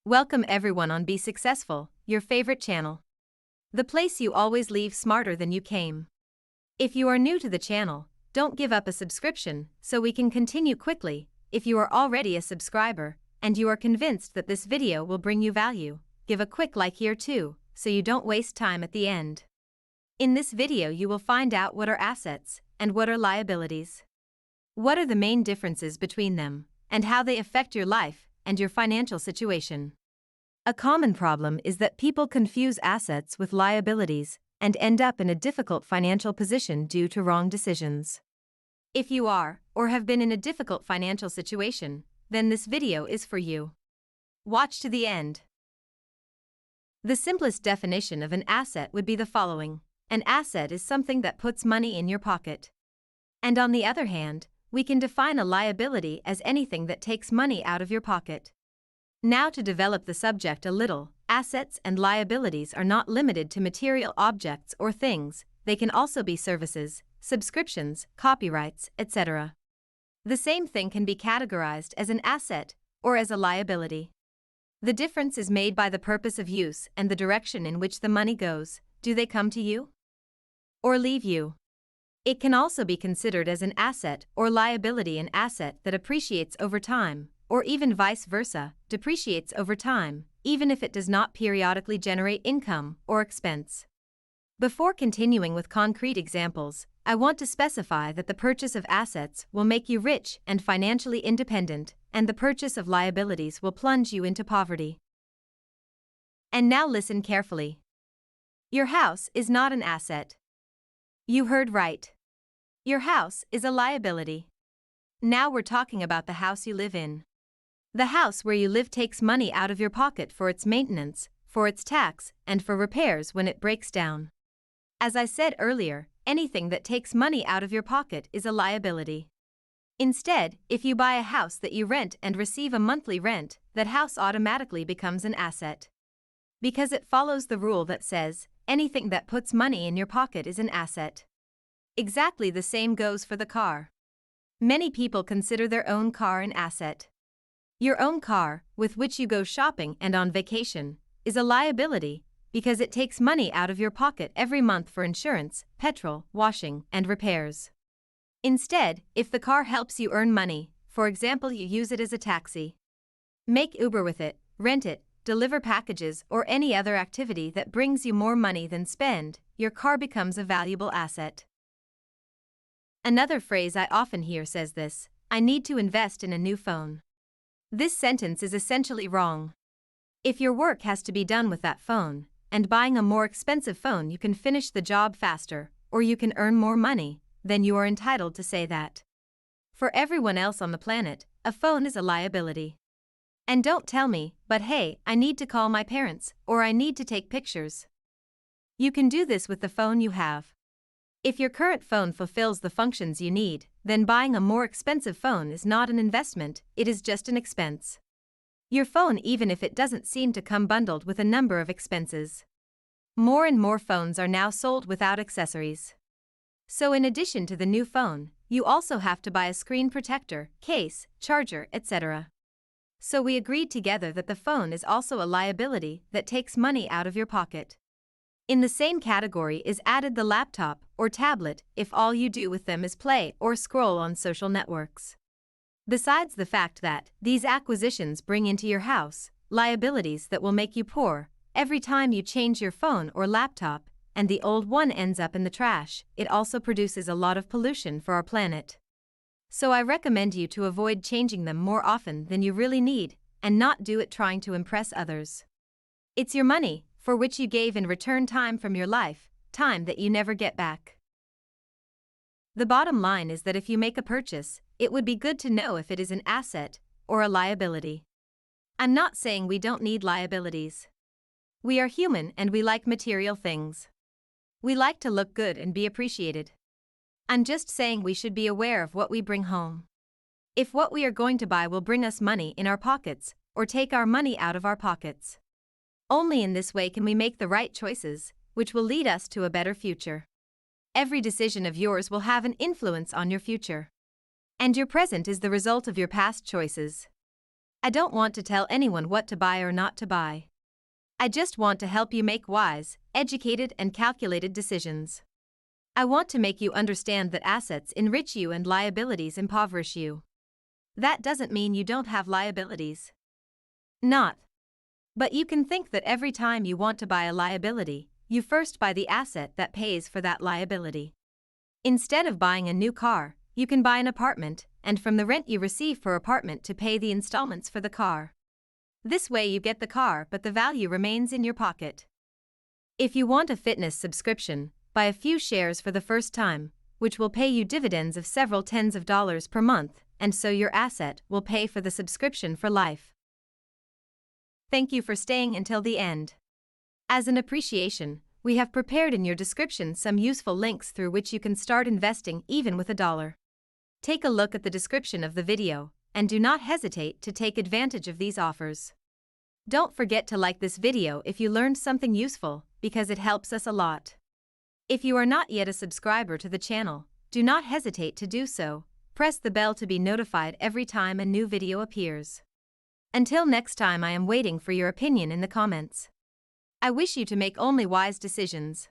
Welcome everyone on Be Successful, your favorite channel. The place you always leave smarter than you came. If you are new to the channel, don't give up a subscription so we can continue quickly. If you are already a subscriber and you are convinced that this video will bring you value, give a quick like here too, so you don't waste time at the end. In this video you will find out what are assets and what are liabilities. What are the main differences between them, and how they affect your life and your financial situation. A common problem is that people confuse assets with liabilities and end up in a difficult financial position due to wrong decisions. If you are, or have been in a difficult financial situation, then this video is for you. Watch to the end. The simplest definition of an asset would be the following: an asset is something that puts money in your pocket. And on the other hand, we can define a liability as anything that takes money out of your pocket. Now to develop the subject a little, assets and liabilities are not limited to material objects or things, they can also be services, subscriptions, copyrights, etc. The same thing can be categorized as an asset or as a liability. The difference is made by the purpose of use and the direction in which the money goes. Do they come to you or leave you? It can also be considered as an asset or liability, an asset that appreciates over time, or even vice versa, depreciates over time, even if it does not periodically generate income or expense. Before continuing with concrete examples, I want to specify that the purchase of assets will make you rich and financially independent, and the purchase of liabilities will plunge you into poverty. And now listen carefully. Your house is not an asset. You heard right. Your house is a liability. Now we're talking about the house you live in. The house where you live takes money out of your pocket for its maintenance, for its tax, and for repairs when it breaks down. As I said earlier, anything that takes money out of your pocket is a liability. Instead, if you buy a house that you rent and receive a monthly rent, that house automatically becomes an asset. Because it follows the rule that says, anything that puts money in your pocket is an asset. Exactly the same goes for the car. Many people consider their own car an asset. Your own car, with which you go shopping and on vacation, is a liability because it takes money out of your pocket every month for insurance, petrol, washing, and repairs. Instead, if the car helps you earn money, for example, you use it as a taxi, make Uber with it, rent it, deliver packages, or any other activity that brings you more money than spend, your car becomes a valuable asset. Another phrase I often hear says this: I need to invest in a new phone. This sentence is essentially wrong. If your work has to be done with that phone, and buying a more expensive phone you can finish the job faster, or you can earn more money, then you are entitled to say that. For everyone else on the planet, a phone is a liability. And don't tell me, but hey, I need to call my parents, or I need to take pictures. You can do this with the phone you have. If your current phone fulfills the functions you need, then buying a more expensive phone is not an investment, it is just an expense. Your phone, even if it doesn't seem to come bundled with a number of expenses. More and more phones are now sold without accessories. So in addition to the new phone, you also have to buy a screen protector, case, charger, etc. So we agreed together that the phone is also a liability that takes money out of your pocket. In the same category is added the laptop or tablet if all you do with them is play or scroll on social networks. Besides the fact that these acquisitions bring into your house liabilities that will make you poor, every time you change your phone or laptop and the old one ends up in the trash, it also produces a lot of pollution for our planet. So I recommend you to avoid changing them more often than you really need, and not do it trying to impress others. It's your money, for which you gave in return time from your life, time that you never get back. The bottom line is that if you make a purchase, it would be good to know if it is an asset or a liability. I'm not saying we don't need liabilities. We are human and we like material things. We like to look good and be appreciated. I'm just saying we should be aware of what we bring home. If what we are going to buy will bring us money in our pockets, or take our money out of our pockets. Only in this way can we make the right choices, which will lead us to a better future. Every decision of yours will have an influence on your future. And your present is the result of your past choices. I don't want to tell anyone what to buy or not to buy. I just want to help you make wise, educated, and calculated decisions. I want to make you understand that assets enrich you and liabilities impoverish you. That doesn't mean you don't have liabilities. Not. But you can think that every time you want to buy a liability, you first buy the asset that pays for that liability. Instead of buying a new car, you can buy an apartment, and from the rent you receive per apartment to pay the installments for the car. This way you get the car but the value remains in your pocket. If you want a fitness subscription, buy a few shares for the first time, which will pay you dividends of several tens of dollars per month, and so your asset will pay for the subscription for life. Thank you for staying until the end. As an appreciation, we have prepared in your description some useful links through which you can start investing even with $1. Take a look at the description of the video, and do not hesitate to take advantage of these offers. Don't forget to like this video if you learned something useful, because it helps us a lot. If you are not yet a subscriber to the channel, do not hesitate to do so. Press the bell to be notified every time a new video appears. Until next time, I am waiting for your opinion in the comments. I wish you to make only wise decisions.